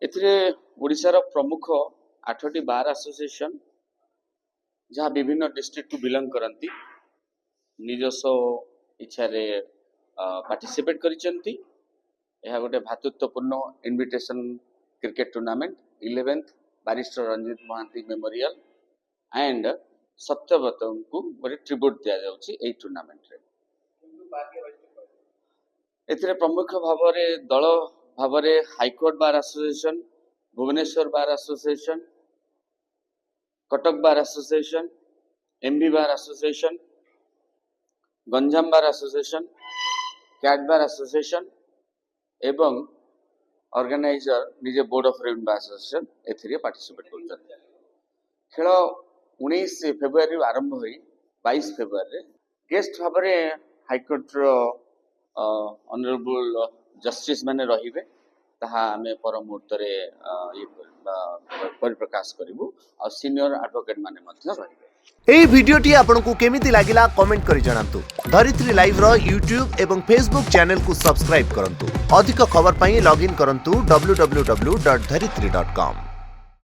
एथिरे ओडिशार प्रमुख 8टी बार एसोसिएशन जहाँ विभिन्न डिस्ट्रिक्ट को बिलोंग करती निजस्व इच्छा पार्टिसिपेट करिसेंती। यह गोटे भातृत्वपूर्ण invitation cricket tournament 11th barrister Ranjit Mohanty memorial and सत्यव्रतम को गोटे ट्रिब्यूट दिया जाउछि एई टूर्नामेंट रे। एथिरे प्रमुख भाव दल भाव high court bar association, Bhubaneswar bar association, Cuttack bar association, MB bar association, Ganjam bar association, CAT bar association एवं ऑर्गेनाइजर निजे board of revenue bar association एथिरे पार्टिसिपेट करछन। खेल 19 फेब्रुआरी आरंभ होई 22 फेब्रुआरी गेस्ट भाव हाईकोर्ट रो ऑनरेबल जस्टिस माने रहिबे ताहा आमे पर मुहूर्त रे परिप्रकाश करिवु और सीनियर एडवोकेट माने मध्य रहिबे। एई भिडियोटी आपनकु केमिति लागिला कमेंट करि जणांतु। धरित्री लाइव रो यूट्यूब एवं फेसबुक चैनल को सब्सक्राइब करंतु। अधिक खबर पई लॉगिन करंतु www.dharitri.com।